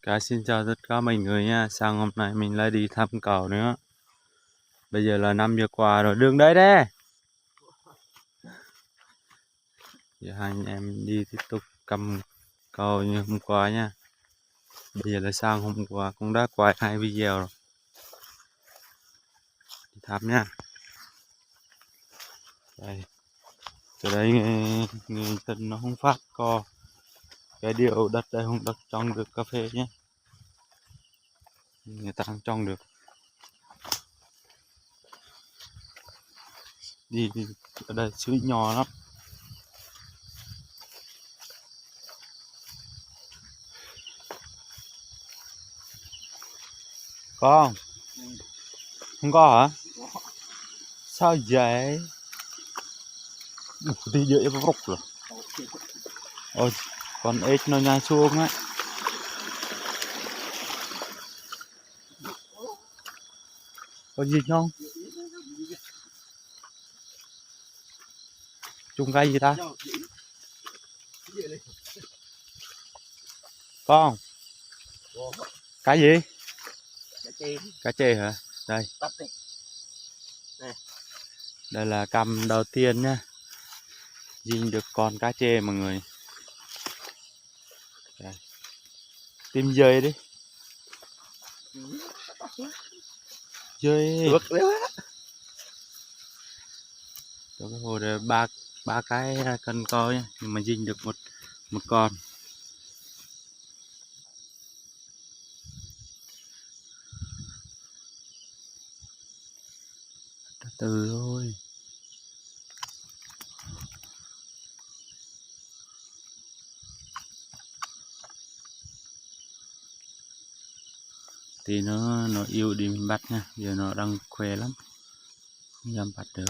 Xin chào tất cả mọi người nha. Sáng hôm nay mình lại đi thăm cậu nữa. Bây giờ là 5 giờ qua rồi, đường đấy đấy. Giờ hai anh em đi tiếp tục cầm cậu như hôm qua nha. Bây giờ là sáng hôm qua cũng đã quay 2 video rồi. Đi thăm nha. Đây. Từ đây người dân nó không phát co. Cái điều đất đây không đất trồng được cà phê nhé. Người ta không trồng được. Đi ở đây suối nhỏ lắm. Có không? Không có hả? Sao vậy? Đi dễ vào rục rồi. Ôi, con ếch nó nhai xuống á. Có gì không? Chung cái gì ta? Con? Cái gì? Cá chê hả? Đây. Đây là cam đầu tiên nhá. Dinh được con cá chê mọi người. Đây. Tìm dơi đi. Dơi. Cái hồ đây ba cái cần co nhá, nhưng mà dinh được một con. Từ thôi. Thì nó yêu đi mình bắt nha, giờ nó đang khỏe lắm, không dám bắt được.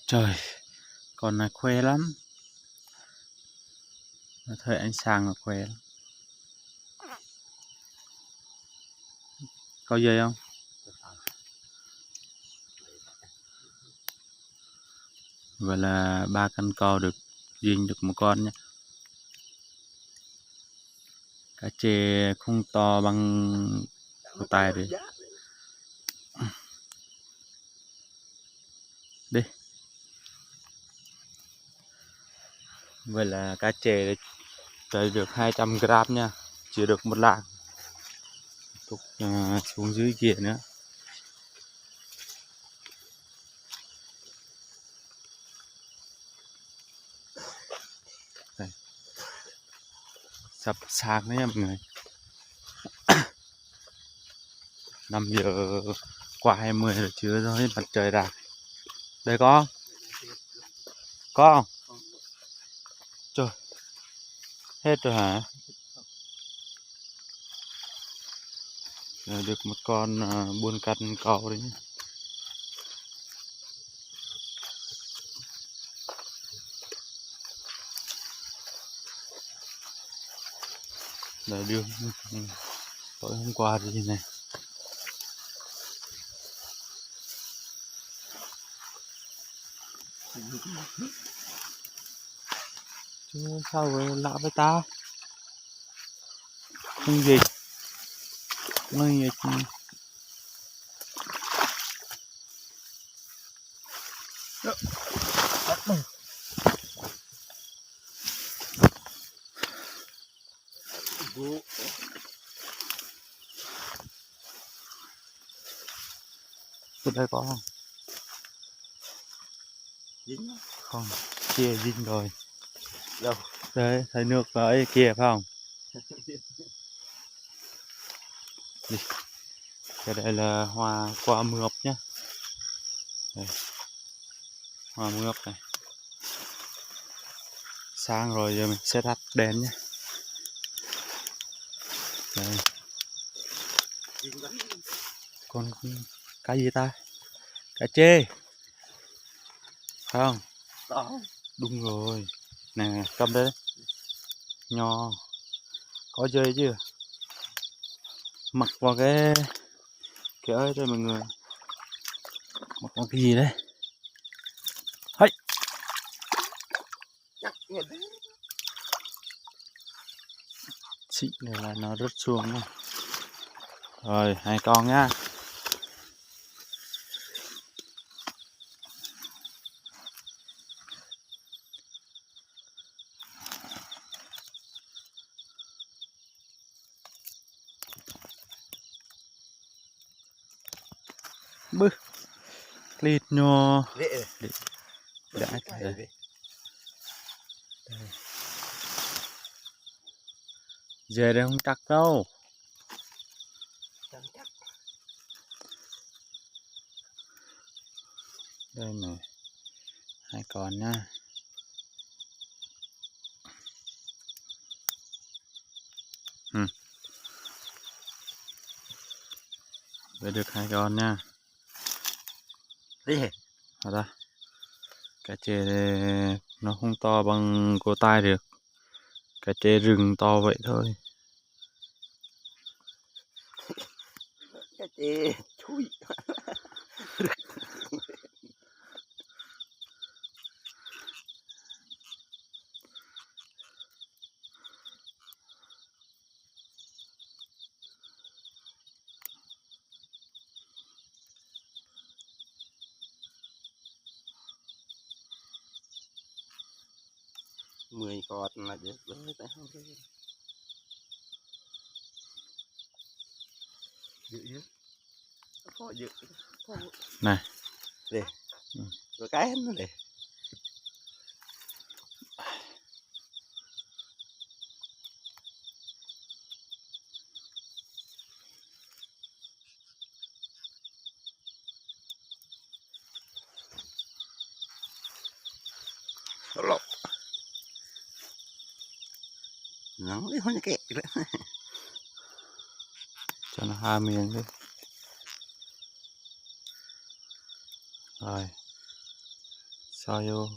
Trời, con này khỏe lắm, nó thấy ánh sáng nó khỏe lắm. Có dây không? Vậy là 3 căn co được dinh được một con nhé. Cá chê không to bằng cổ tay đi. Đi. Vậy là cá chê tới được 200 gram nha, chưa được một lạng. Tục xuống dưới kia nữa. Đây. Sắp sáng đấy nha mọi người. 5 giờ qua 20 rồi, chưa rồi mặt trời ra. Đây có không? Trời, hết rồi hả? Rồi được một con buôn cân cầu đấy. Đây đường tối hôm qua thì này. Chứ sao vậy lạ với ta? Không gì. Nó gì chứ. Ở đây có không? Dính không? Kia dính rồi. đâu? Đấy, thấy nước ở ấy kia phải không? Đi. Cái đây là hoa qua mướp nhá. Đây. Hoa mướp này. Sáng rồi giờ mình sẽ tắt đèn nhé. Đây. Con cái gì ta? Cá chê phải không? Đó. Đúng rồi. Nè, cầm đây. Nho. Có dây chưa? mặc vào cái ấy đây mọi người, mặc vào cái gì đấy. Hey. Chị này là nó rớt xuống rồi. Rồi 2 con nhá. Bư lít nhô đã đây. Giờ đây không chắc đâu. Đây này 2 con nha. Về được 2 con nha. Đi. Ở đây. Cá chê nó không to bằng cổ tay được. Cá chê rừng to vậy thôi. Cá chê chui. Mười con là được rồi, tại không được. Dự có dự Này. Để. Rồi cái nó để. Lộn. Nắng đi không kẹt nữa. Cho nó 2 miếng đi. Rồi. Sao vô.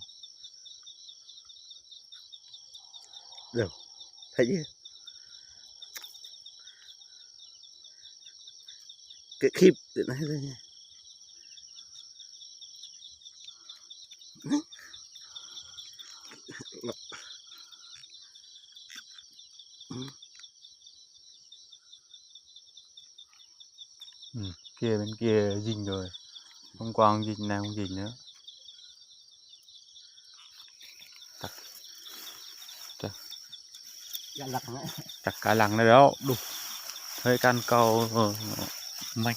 Được. Thấy chưa? Cái khiếp tự nói thôi nha. Kia bên kia dính rồi. Hôm qua không dính, nay không dính nữa. Chặt cá lăng này đó. Đục. Hơi căn cầu mạnh.